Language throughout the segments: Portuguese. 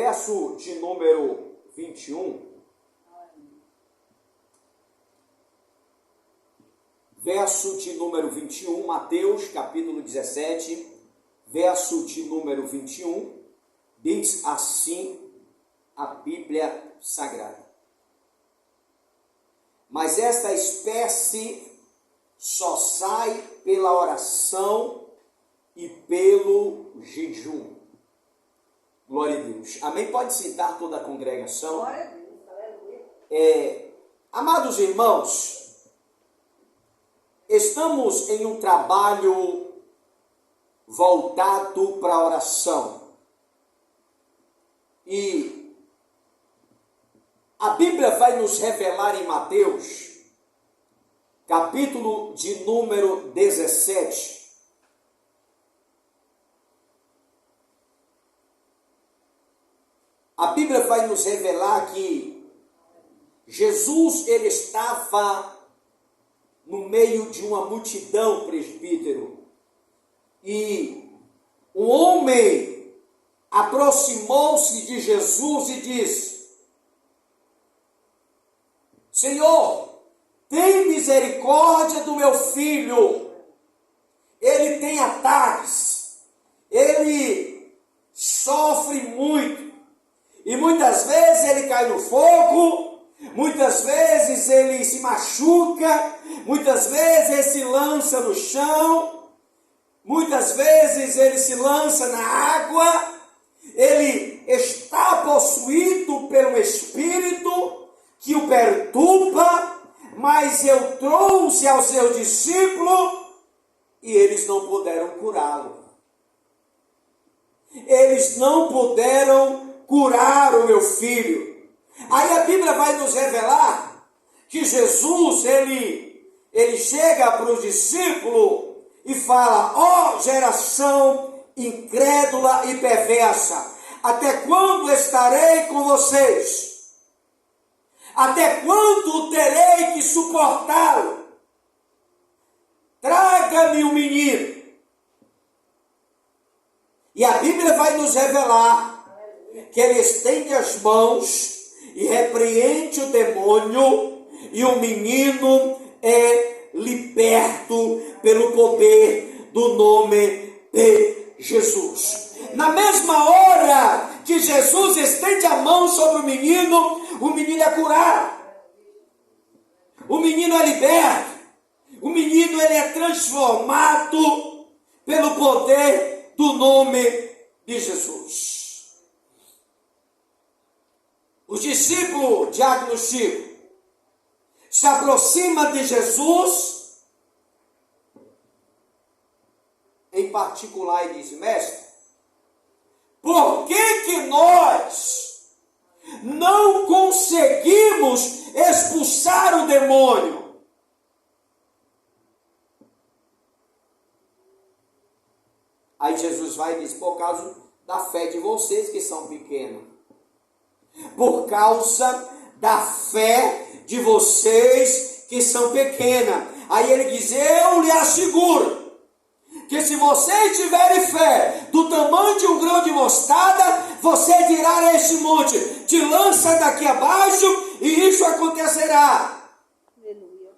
verso de número 21. Verso de número 21, Mateus capítulo 17, verso de número 21, diz assim a Bíblia Sagrada: mas esta espécie só sai pela oração e pelo jejum. Glória a Deus. Amém? Pode citar toda a congregação. Glória a Deus. Aleluia. Amados irmãos, estamos em um trabalho voltado para a oração. E a Bíblia vai nos revelar em Mateus, capítulo de número 17, a Bíblia vai nos revelar que Jesus, ele estava no meio de uma multidão, presbítero, e um homem aproximou-se de Jesus e disse: Senhor, tem misericórdia do meu filho, ele tem ataques, ele sofre muito, e muitas vezes ele cai no fogo, muitas vezes ele se machuca, muitas vezes ele se lança no chão, muitas vezes ele se lança na água, ele está possuído pelo espírito que o perturba, mas eu trouxe ao seu discípulo e eles não puderam curá-lo. Eles não puderam curar o meu filho. Aí a Bíblia vai nos revelar que Jesus, ele chega para o discípulo e fala: ó geração incrédula e perversa, até quando estarei com vocês? Até quando terei que suportá-lo? Traga-me um menino. E a Bíblia vai nos revelar que ele estende as mãos e repreende o demônio, e o menino é liberto pelo poder do nome de Jesus. Na mesma hora que Jesus estende a mão sobre o menino é curado, o menino é liberto, o menino ele é transformado pelo poder do nome de Jesus. Os discípulos, Diácono Chico, se aproximam de Jesus em particular e diz: mestre, por que nós não conseguimos expulsar o demônio? Aí Jesus vai e diz: por causa da fé de vocês que são pequenos. Por causa da fé de vocês que são pequenas. Aí ele diz: eu lhe asseguro que se vocês tiverem fé do tamanho de um grão de mostarda, você dirá a este monte: te lança daqui abaixo, e isso acontecerá. Aleluia.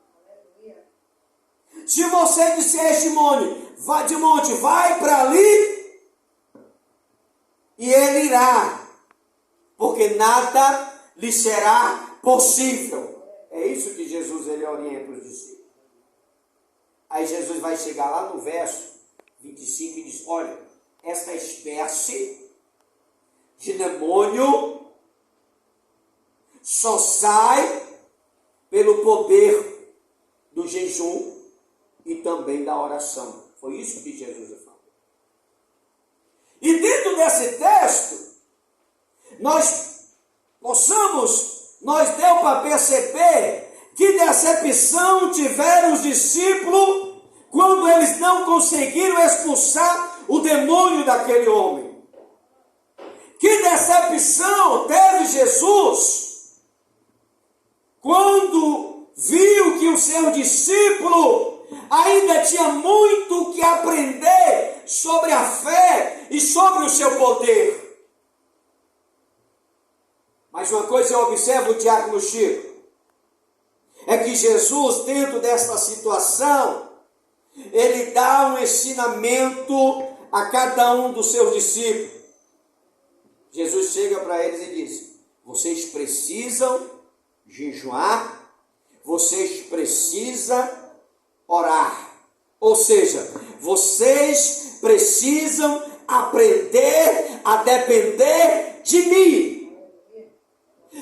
Se você disser a este monte, vai para ali, e ele irá, porque nada lhe será possível. É isso que Jesus ele orienta os discípulos. Aí Jesus vai chegar lá no verso 25 e diz: olha, esta espécie de demônio só sai pelo poder do jejum e também da oração. Foi isso que Jesus falou. E dentro desse texto, nós deu para perceber que decepção tiveram os discípulos quando eles não conseguiram expulsar o demônio daquele homem. Que decepção teve Jesus quando viu que o seu discípulo ainda tinha muito que aprender sobre a fé e sobre o seu poder. Mas uma coisa eu observo, Diácono Chico, é que Jesus, dentro dessa situação, ele dá um ensinamento a cada um dos seus discípulos. Jesus chega para eles e diz: vocês precisam jejuar, vocês precisam orar. Ou seja, vocês precisam aprender a depender de mim.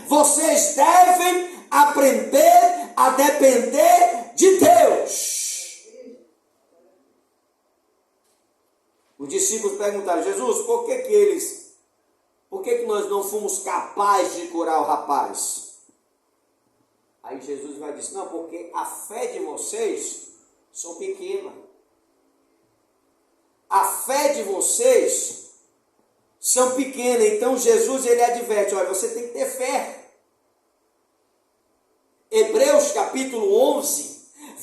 Vocês devem aprender a depender de Deus. Os discípulos perguntaram: Jesus, por que nós não fomos capazes de curar o rapaz? Aí Jesus vai dizer: não, porque a fé de vocês são pequena. A fé de vocês são pequena. Então Jesus, ele adverte: olha, você tem que ter fé. Hebreus capítulo 11,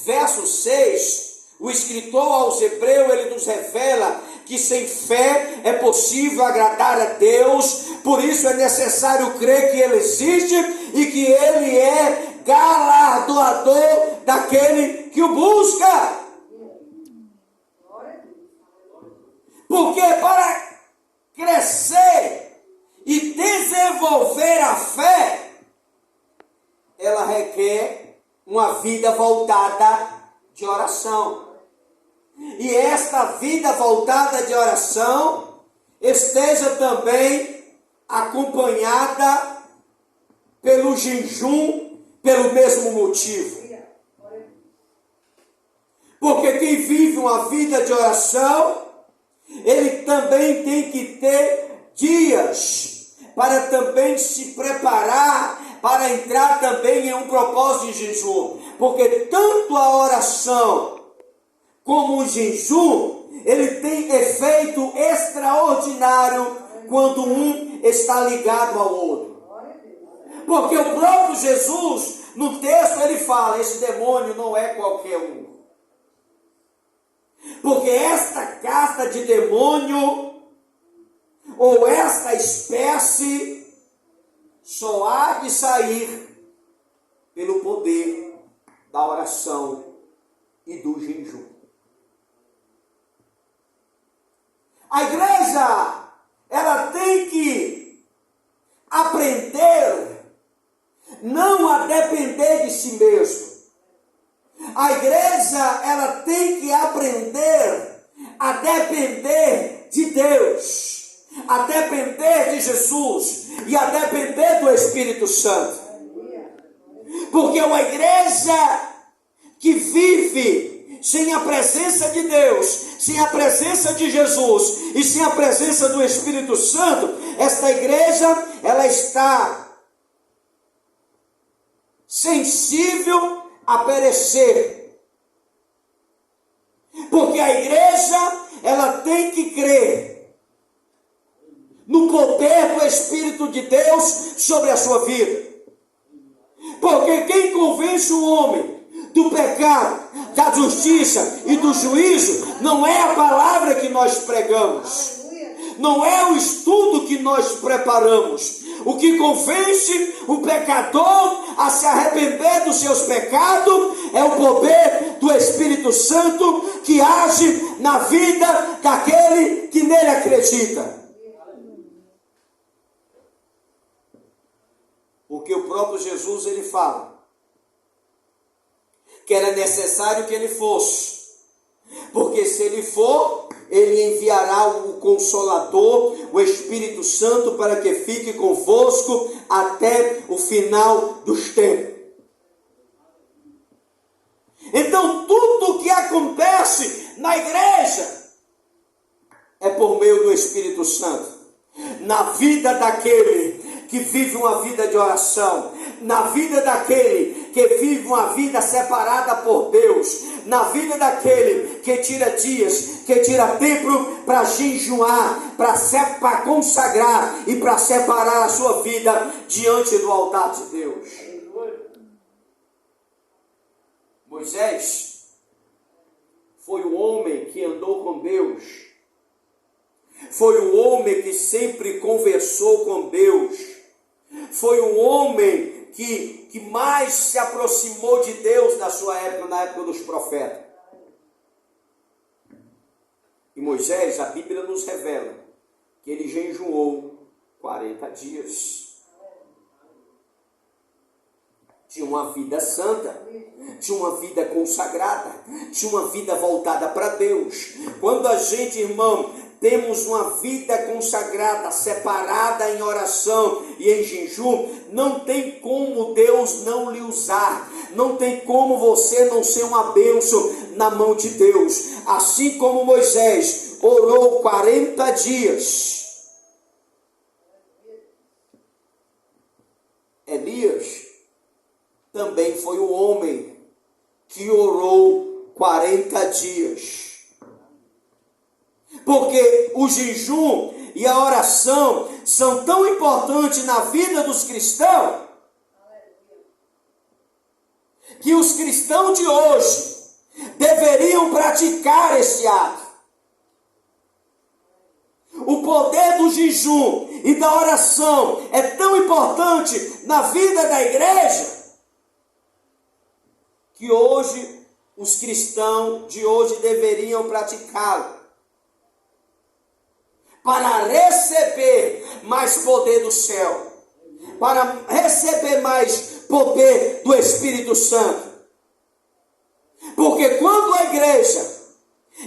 verso 6, o escritor aos Hebreus, ele nos revela que sem fé é possível agradar a Deus. Por isso é necessário crer que Ele existe e que Ele é galardoador daquele que o busca. Porque para crescer e desenvolver a fé, ela requer uma vida voltada de oração. E esta vida voltada de oração esteja também acompanhada pelo jejum, pelo mesmo motivo. Porque quem vive uma vida de oração, ele também tem que ter dias para também se preparar para entrar também em um propósito de jejum. Porque tanto a oração como o jejum, ele tem efeito extraordinário quando um está ligado ao outro. Porque o próprio Jesus, no texto, ele fala: esse demônio não é qualquer um. Porque esta casta de demônio, ou esta espécie, só há de sair pelo poder da oração e do jejum. A igreja, ela tem que aprender não a depender de si mesmo. A igreja, ela tem que aprender a depender de Deus, a depender de Jesus e a depender do Espírito Santo. Porque uma igreja que vive sem a presença de Deus, sem a presença de Jesus e sem a presença do Espírito Santo, esta igreja, ela está sensível a perecer. Porque a igreja, ela tem que crer no poder do Espírito de Deus sobre a sua vida. Porque quem convence o homem do pecado, da justiça e do juízo, não é a palavra que nós pregamos, não é o estudo que nós preparamos. O que convence o pecador a se arrepender dos seus pecados é o poder do Espírito Santo que age na vida daquele que nele acredita. Porque o próprio Jesus, ele fala que era necessário que ele fosse, porque se ele for, ele enviará o Consolador, o Espírito Santo, para que fique convosco até o final dos tempos. Então tudo o que acontece na igreja é por meio do Espírito Santo, na vida daquele que vive uma vida de oração, na vida daquele que vive uma vida separada por Deus, na vida daquele que tira dias, que tira tempo para jejuar, para consagrar e para separar a sua vida diante do altar de Deus. Moisés foi o homem que andou com Deus, foi o homem que sempre conversou com Deus, Foi o homem que mais se aproximou de Deus na sua época, na época dos profetas. E Moisés, a Bíblia nos revela que ele jejuou 40 dias. Tinha uma vida santa, tinha uma vida consagrada, tinha uma vida voltada para Deus. Quando a gente, irmão, temos uma vida consagrada, separada em oração e em jejum, não tem como Deus não lhe usar, não tem como você não ser uma bênção na mão de Deus. Assim como Moisés orou 40 dias, Elias também foi o homem que orou 40 dias. Porque o jejum e a oração são tão importantes na vida dos cristãos, que os cristãos de hoje deveriam praticar esse ato. O poder do jejum e da oração é tão importante na vida da igreja, que hoje os cristãos de hoje deveriam praticá-lo, para receber mais poder do céu, para receber mais poder do Espírito Santo. Porque quando a igreja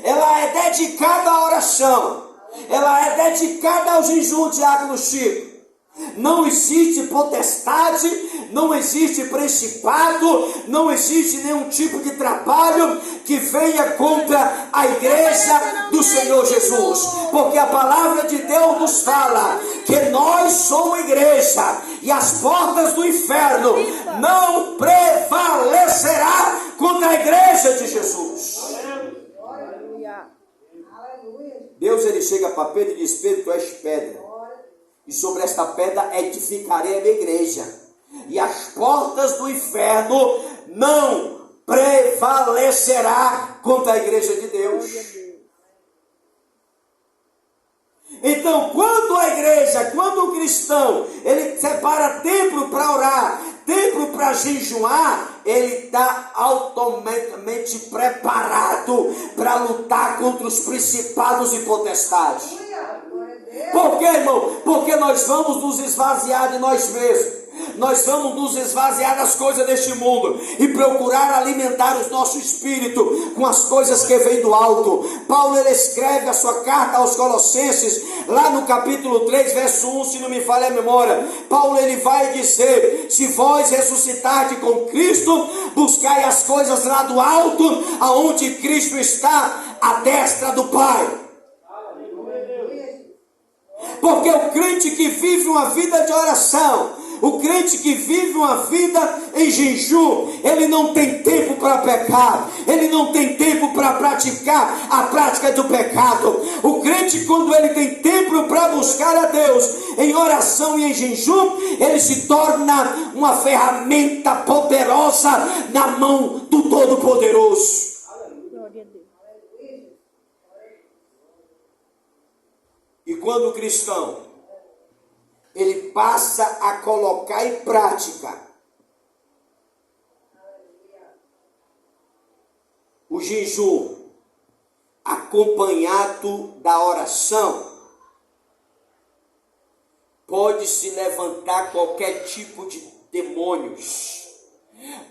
ela é dedicada à oração, ela é dedicada ao jejum, diácono Chico, não existe potestade, não existe principado, não existe nenhum tipo de trabalho que venha contra a igreja do Senhor Jesus. Porque a palavra de Deus nos fala que nós somos igreja e as portas do inferno não prevalecerá contra a igreja de Jesus. Deus, ele chega para Pedro e diz: Pedro, tu és pedra, e sobre esta pedra edificarei a minha igreja, e as portas do inferno não prevalecerá contra a igreja de Deus. Então, quando a igreja, quando o cristão, ele separa tempo para orar, tempo para jejuar, ele está automaticamente preparado para lutar contra os principados e potestades. Por quê, irmão? Porque nós vamos nos esvaziar de nós mesmos. Nós vamos nos esvaziar das coisas deste mundo e procurar alimentar o nosso espírito com as coisas que vêm do alto. Paulo, ele escreve a sua carta aos Colossenses, lá no capítulo 3, verso 1, se não me falha a memória. Paulo, ele vai dizer: se vós ressuscitardes com Cristo, buscai as coisas lá do alto, aonde Cristo está, à destra do Pai. Porque o crente que vive uma vida de oração, o crente que vive uma vida em jejum, ele não tem tempo para pecar, ele não tem tempo para praticar a prática do pecado. O crente, quando ele tem tempo para buscar a Deus em oração e em jejum, ele se torna uma ferramenta poderosa na mão do Todo-Poderoso. E quando o cristão ele passa a colocar em prática o jejum acompanhado da oração, pode se levantar qualquer tipo de demônios,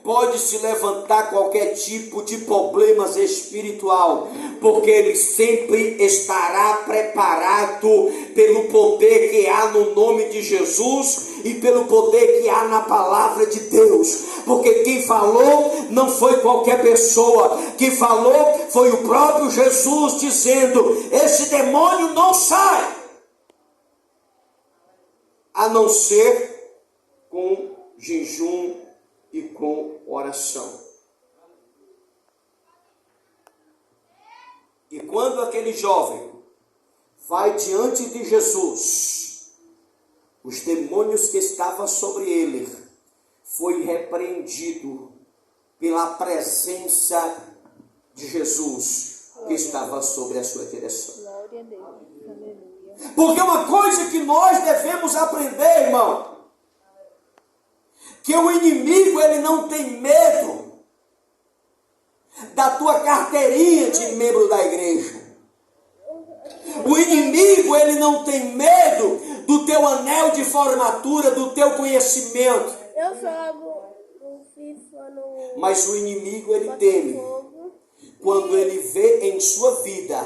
pode se levantar qualquer tipo de problemas espiritual, porque ele sempre estará preparado pelo poder que há no nome de Jesus e pelo poder que há na palavra de Deus. Porque quem falou não foi qualquer pessoa, quem falou foi o próprio Jesus, dizendo: esse demônio não sai, a não ser com jejum e com oração. E quando aquele jovem vai diante de Jesus, os demônios que estavam sobre ele foi repreendido pela presença de Jesus que estava sobre a sua direção. Glória a Deus. Aleluia. Porque uma coisa que nós devemos aprender, irmão, que o inimigo ele não tem medo da tua carteirinha de membro da igreja. O inimigo ele não tem medo do teu anel de formatura, do teu conhecimento. Eu jogo no FIFA, no... Mas o inimigo ele teme quando ele vê em sua vida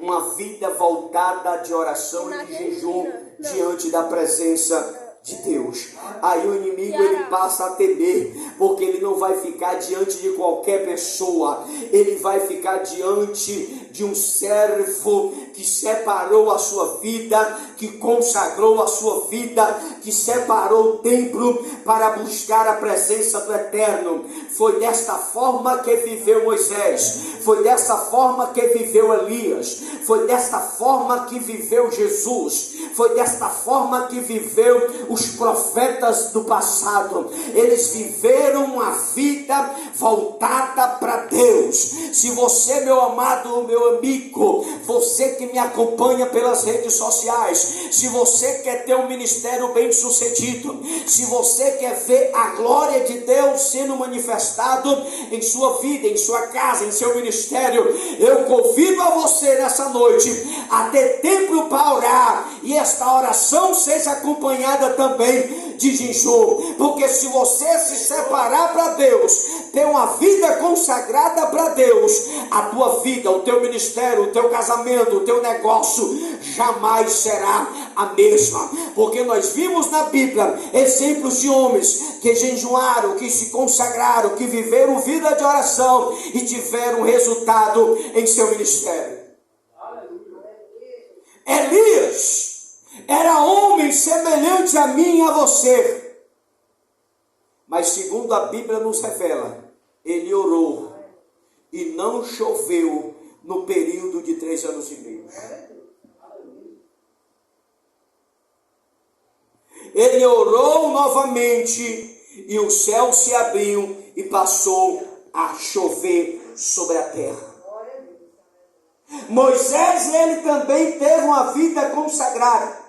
uma vida voltada de oração e de jejum diante da presença de Deus. Aí o inimigo ele passa a temer, porque ele não vai ficar diante de qualquer pessoa, ele vai ficar diante de um servo que separou a sua vida, que consagrou a sua vida, que separou o templo para buscar a presença do Eterno. Foi desta forma que viveu Moisés, foi desta forma que viveu Elias, foi desta forma que viveu Jesus, foi desta forma que viveu os profetas do passado. Eles viveram uma vida voltada para Deus. Se você, meu amado, meu amigo, você que me acompanha pelas redes sociais, se você quer ter um ministério bem sucedido, se você quer ver a glória de Deus sendo manifestado em sua vida, em sua casa, em seu ministério, eu convido a você nessa noite a ter tempo para orar, e esta oração seja acompanhada também de jejum, porque se você se separar para Deus, ter uma vida consagrada para Deus, a tua vida, o teu ministério, o teu casamento, o teu negócio jamais será a mesma, porque nós vimos na Bíblia exemplos de homens que jejuaram, que se consagraram, que viveram vida de oração e tiveram resultado em seu ministério. Elias era homem semelhante a mim e a você, mas segundo a Bíblia nos revela, ele orou e não choveu no período de 3 anos e meio. Ele orou novamente e o céu se abriu e passou a chover sobre a terra. Moisés, ele também teve uma vida consagrada.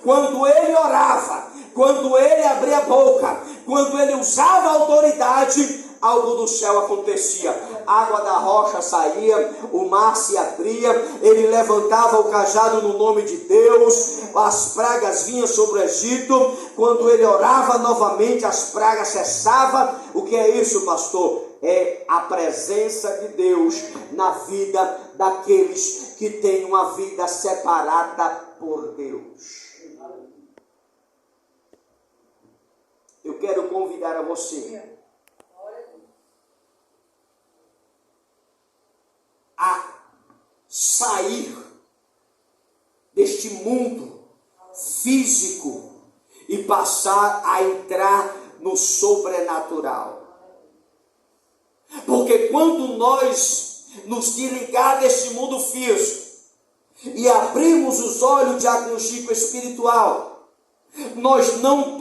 Quando ele orava, quando ele abria a boca, quando ele usava a autoridade, algo do céu acontecia. A água da rocha saía, o mar se abria, ele levantava o cajado no nome de Deus, as pragas vinham sobre o Egito. Quando ele orava novamente, as pragas cessavam. O que é isso, pastor? É a presença de Deus na vida daqueles que têm uma vida separada por Deus. Eu quero convidar a você a sair deste mundo físico e passar a entrar no sobrenatural. Porque quando nós nos desligar deste mundo físico e abrimos os olhos de diagnóstico espiritual, nós não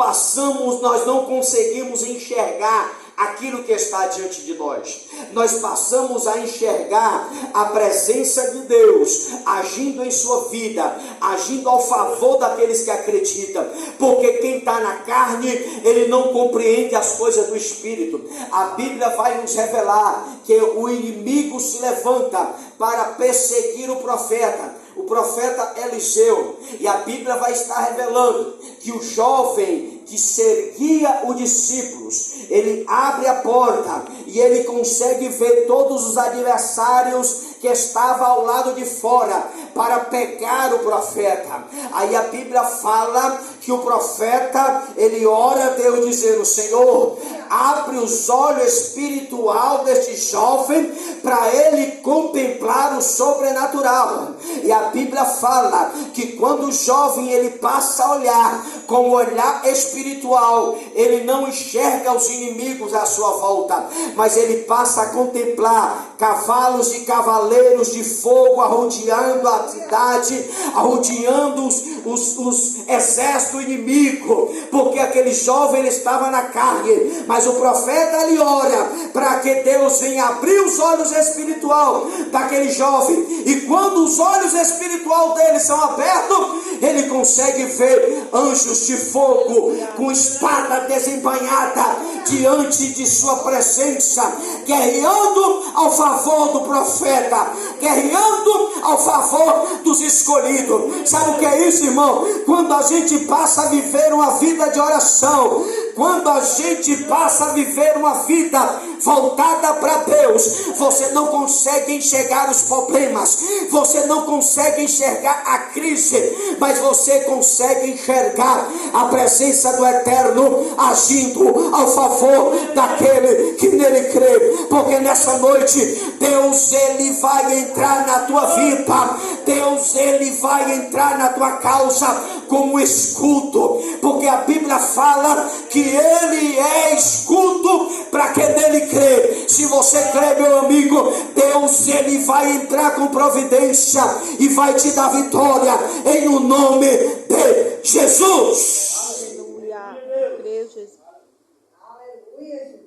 conseguimos enxergar aquilo que está diante de nós. Nós passamos a enxergar a presença de Deus agindo em sua vida, agindo ao favor daqueles que acreditam, porque quem está na carne, ele não compreende as coisas do Espírito. A Bíblia vai nos revelar que o inimigo se levanta para perseguir o profeta Eliseu, e a Bíblia vai estar revelando que o jovem que seguia os discípulos, ele abre a porta e ele consegue ver todos os adversários que estavam ao lado de fora para pegar o profeta. Aí a Bíblia fala que o profeta, ele ora a Deus dizendo: Senhor, abre os olhos espiritual deste jovem para ele contemplar o sobrenatural. E a Bíblia fala que quando o jovem ele passa a olhar com o olhar espiritual, ele não enxerga os inimigos à sua volta, mas ele passa a contemplar cavalos e cavaleiros de fogo arrodeando a cidade, arrodeando os exércitos inimigos, porque aquele jovem ele estava na carne, mas o profeta ele ora para que Deus venha abrir os olhos espiritual daquele jovem, e quando os olhos espiritual dele são abertos, ele consegue ver anjos de fogo com espada desembainhada diante de sua presença, guerreando ao favor do profeta, guerreando ao favor dos escolhidos. Sabe o que é isso, irmão? Quando a gente passa a viver uma vida de oração, quando a gente passa a viver uma vida voltada para Deus, você não consegue enxergar os problemas, você não consegue enxergar a crise, mas você consegue enxergar a presença do Eterno agindo ao favor daquele que nele crê. Porque nessa noite Deus, ele vai entrar na tua vida, Deus, ele vai entrar na tua causa como escudo, porque a Bíblia fala que ele é escudo para quem nele crê. Se você crê, meu amigo, Deus, ele vai entrar com providência e vai te dar vitória em o nome de Jesus. Aleluia. Creio, Jesus.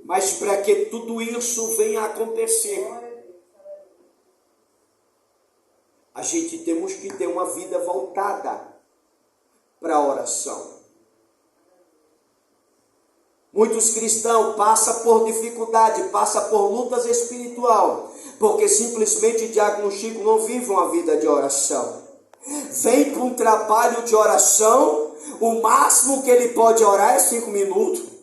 Mas para que tudo isso venha a acontecer, a gente temos que ter uma vida voltada para a oração. Muitos cristãos passam por dificuldade, passam por lutas espirituais, porque simplesmente Diácono Chico não vive uma vida de oração. Vem para um trabalho de oração, o máximo que ele pode orar é 5 minutos.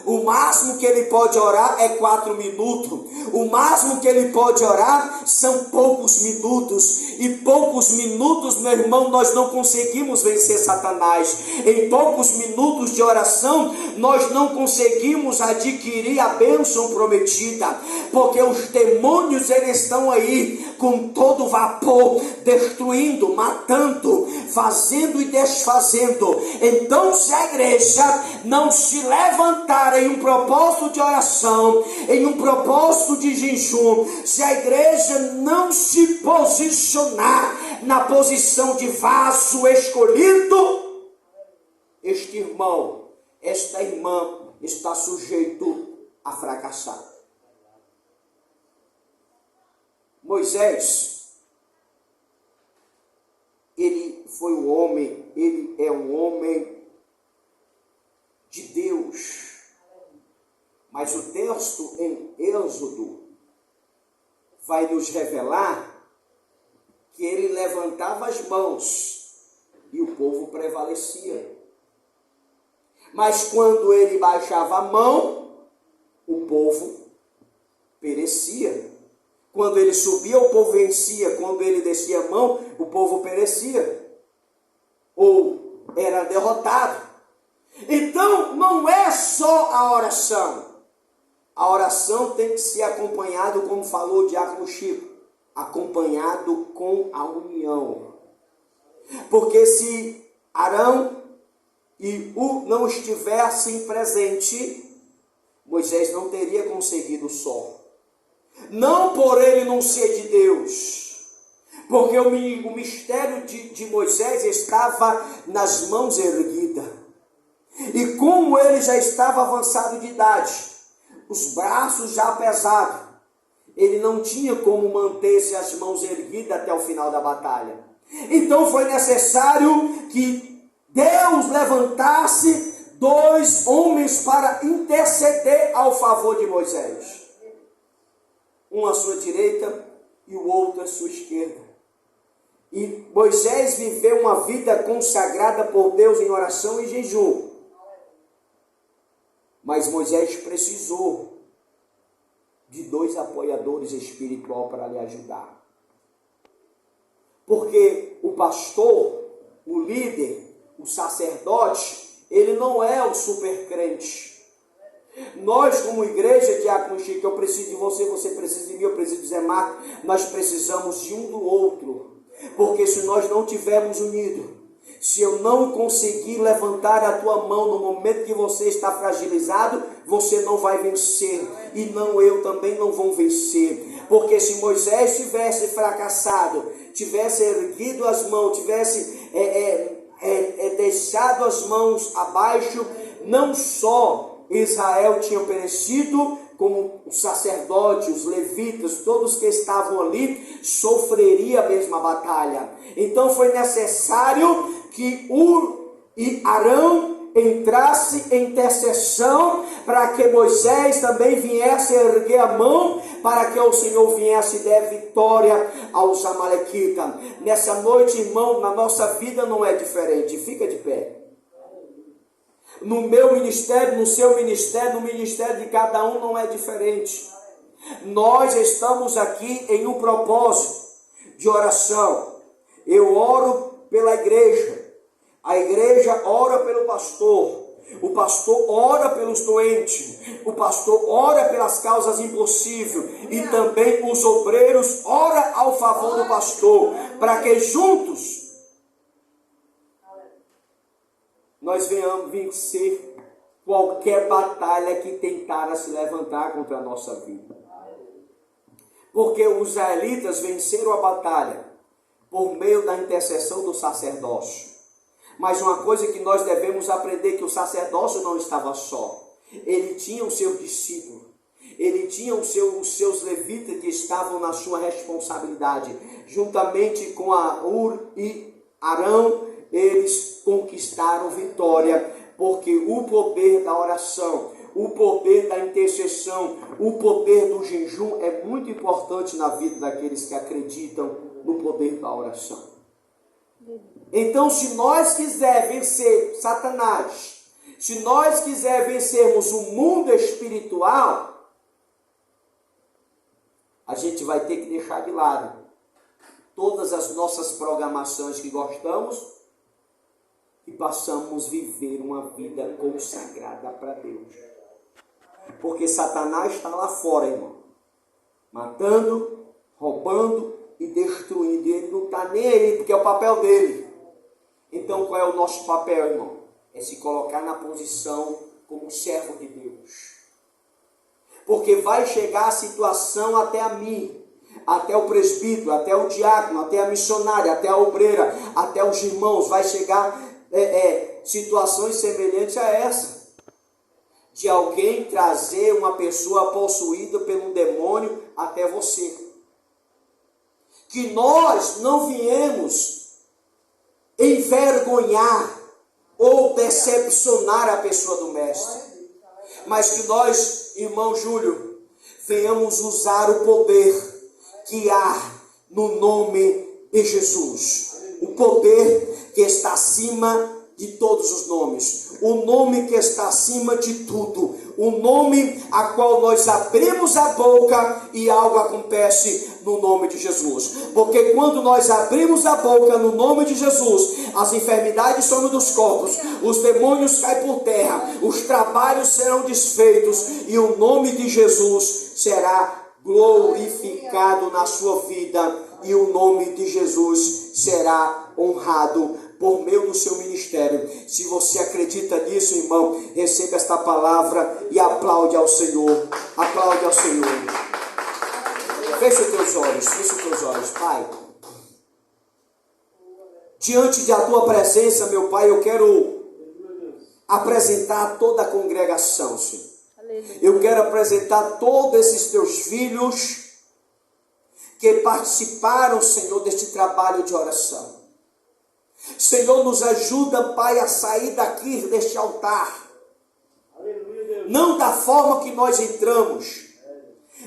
O máximo que ele pode orar é 4 minutos. O máximo que ele pode orar são poucos minutos. E poucos minutos, meu irmão, nós não conseguimos vencer Satanás. Em poucos minutos de oração, nós não conseguimos adquirir a bênção prometida. Porque os demônios, eles estão aí com todo vapor, destruindo, matando, fazendo e desfazendo. Então, se a igreja não se levantar em um propósito de oração, em um propósito de jejum, se a igreja não se posicionar na posição de vaso escolhido, este irmão, esta irmã está sujeito a fracassar. Moisés, ele foi um homem, ele é um homem de Deus. Mas o texto em Êxodo vai nos revelar que ele levantava as mãos e o povo prevalecia. Mas quando ele baixava a mão, o povo perecia. Quando ele subia, o povo vencia. Quando ele descia a mão, o povo perecia. Ou era derrotado. Então, não é só a oração. A oração tem que ser acompanhado, como falou o Diácono Chico, acompanhado com a união. Porque se Arão e Hur não estivessem presentes, Moisés não teria conseguido só. Não por ele não ser de Deus, porque o mistério de Moisés estava nas mãos erguidas. E como ele já estava avançado de idade, os braços já pesados, ele não tinha como manter-se as mãos erguidas até o final da batalha. Então foi necessário que Deus levantasse 2 homens para interceder ao favor de Moisés. Um à sua direita e o outro à sua esquerda. E Moisés viveu uma vida consagrada por Deus em oração e jejum. Mas Moisés precisou de 2 apoiadores espirituais para lhe ajudar. Porque o pastor, o líder, o sacerdote, ele não é o super crente. Nós, como igreja, Diácono Chico, eu preciso de você, você precisa de mim, eu preciso de Zé Marco, nós precisamos de um do outro. Porque se nós não tivermos unidos, se eu não conseguir levantar a tua mão no momento que você está fragilizado, você não vai vencer. E não, eu também não vou vencer. Porque se Moisés tivesse fracassado, tivesse erguido as mãos, tivesse deixado as mãos abaixo, não só Israel tinha perecido, como o sacerdote, os levitas, todos que estavam ali, sofreria a mesma batalha. Então foi necessário que Hur e Arão entrasse em intercessão, para que Moisés também viesse erguer a mão, para que o Senhor viesse dar vitória aos amalequitas. Nessa noite, irmão, na nossa vida não é diferente. Fica de pé. No meu ministério, no seu ministério, no ministério de cada um não é diferente. Nós estamos aqui em um propósito de oração. Eu oro pela igreja, a igreja ora pelo pastor, o pastor ora pelos doentes, o pastor ora pelas causas impossíveis e também os obreiros oram ao favor do pastor, para que juntos nós venhamos vencer qualquer batalha que tentara se levantar contra a nossa vida. Porque os israelitas venceram a batalha por meio da intercessão do sacerdócio. Mas uma coisa que nós devemos aprender, que o sacerdócio não estava só. Ele tinha os seus discípulos. Ele tinha os seus levitas que estavam na sua responsabilidade. Juntamente com Hur e Arão, eles conquistaram vitória, porque o poder da oração, o poder da intercessão, o poder do jejum é muito importante na vida daqueles que acreditam no poder da oração. Então, se nós quisermos vencer Satanás, se nós quisermos vencermos o mundo espiritual, a gente vai ter que deixar de lado todas as nossas programações que gostamos e passamos a viver uma vida consagrada para Deus. Porque Satanás está lá fora, irmão, matando, roubando e destruindo. Ele não está nem aí, porque é o papel dele. Então qual é o nosso papel, irmão? É se colocar na posição como servo de Deus. Porque vai chegar a situação até a mim, até o presbítero, até o diácono, até a missionária, até a obreira, até os irmãos, vai chegar situações semelhantes a essa, de alguém trazer uma pessoa possuída por um demônio até você. Que nós não viemos envergonhar ou decepcionar a pessoa do mestre, mas que nós, irmão Júlio, venhamos usar o poder que há no nome de Jesus. O poder que está acima de todos os nomes. O nome que está acima de tudo. O nome a qual nós abrimos a boca e algo acontece no nome de Jesus. Porque quando nós abrimos a boca no nome de Jesus, as enfermidades somem dos corpos, os demônios caem por terra, os trabalhos serão desfeitos e o nome de Jesus será glorificado na sua vida e o nome de Jesus será honrado por meio do seu ministério. Se você acredita nisso, irmão, receba esta palavra e aplaude ao Senhor. Aplaude ao Senhor. Feche os teus olhos, Pai. Diante da tua presença, meu Pai, eu quero apresentar toda a congregação, Senhor. Eu quero apresentar todos esses teus filhos que participaram, Senhor, deste trabalho de oração. Senhor, nos ajuda, Pai, a sair daqui deste altar. Não da forma que nós entramos,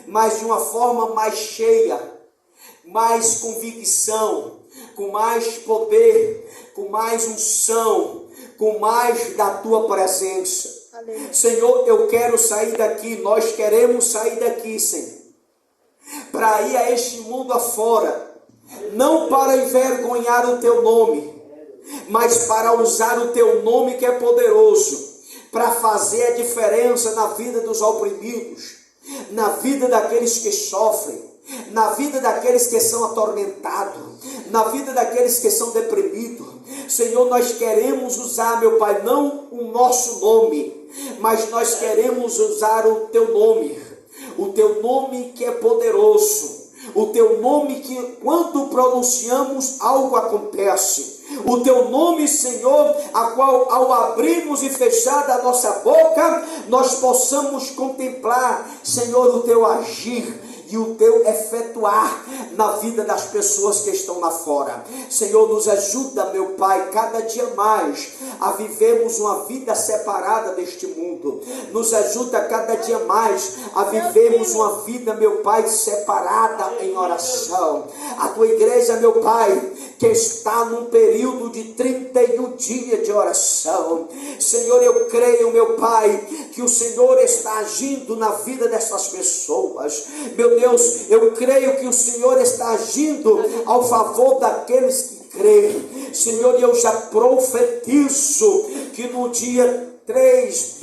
mas de uma forma mais cheia, mais convicção, com mais poder, com mais unção, com mais da tua presença. Senhor, eu quero sair daqui, nós queremos sair daqui, Senhor, para ir a este mundo afora, não para envergonhar o teu nome, mas para usar o teu nome que é poderoso, para fazer a diferença na vida dos oprimidos, na vida daqueles que sofrem, na vida daqueles que são atormentados, na vida daqueles que são deprimidos. Senhor, nós queremos usar, meu Pai, não o nosso nome, mas nós queremos usar o teu nome que é poderoso, O teu nome que quando pronunciamos algo acontece. O teu nome, Senhor, a qual ao abrirmos e fechar a nossa boca, nós possamos contemplar, Senhor, o teu agir e o teu efetuar na vida das pessoas que estão lá fora. Senhor, nos ajuda, meu Pai, cada dia mais a vivermos uma vida separada deste mundo. Nos ajuda cada dia mais a vivermos uma vida, meu Pai, separada em oração. A tua igreja, meu Pai, que está num período de 31 dias de oração. Senhor, eu creio, meu Pai, que o Senhor está agindo na vida dessas pessoas. Meu Deus, eu creio que o Senhor está agindo ao favor daqueles que creem. Senhor, eu já profetizo que no dia 3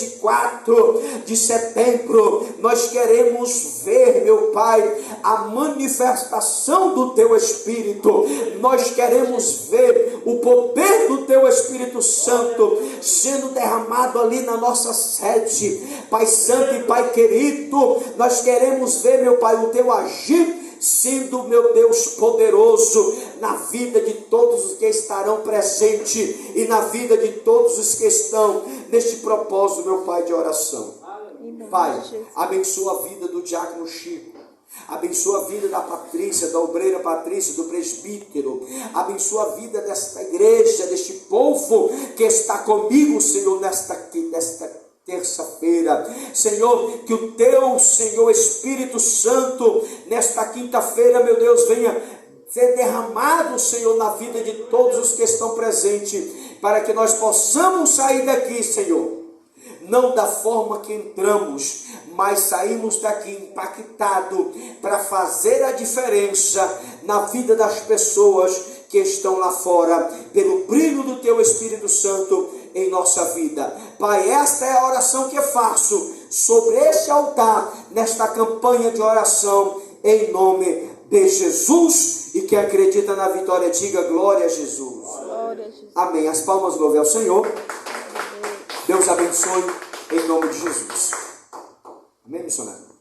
e 4 de setembro, nós queremos ver, meu Pai, a manifestação do Teu Espírito. Nós queremos ver o poder do Teu Espírito Santo sendo derramado ali na nossa sede. Pai Santo e Pai querido, nós queremos ver, meu Pai, o Teu agir sendo, meu Deus, poderoso na vida de todos os que estarão presentes e na vida de todos os que estão neste propósito, meu Pai, de oração. Pai, abençoa a vida do diácono Chico. Abençoa a vida da Patrícia, da obreira Patrícia, do presbítero. Abençoa a vida desta igreja, deste povo que está comigo, Senhor, nesta terça-feira. Senhor, que o Teu, Senhor, Espírito Santo, nesta quinta-feira, meu Deus, venha ser derramado, Senhor, na vida de todos os que estão presentes, para que nós possamos sair daqui, Senhor, não da forma que entramos, mas saímos daqui impactado para fazer a diferença na vida das pessoas que estão lá fora, pelo brilho do Teu Espírito Santo em nossa vida. Pai, esta é a oração que eu faço sobre este altar, nesta campanha de oração, em nome de Jesus. E quem acredita na vitória, diga glória a Jesus. Glória a Jesus. Amém. As palmas louvem ao Senhor. Deus abençoe em nome de Jesus. Amém, missionário?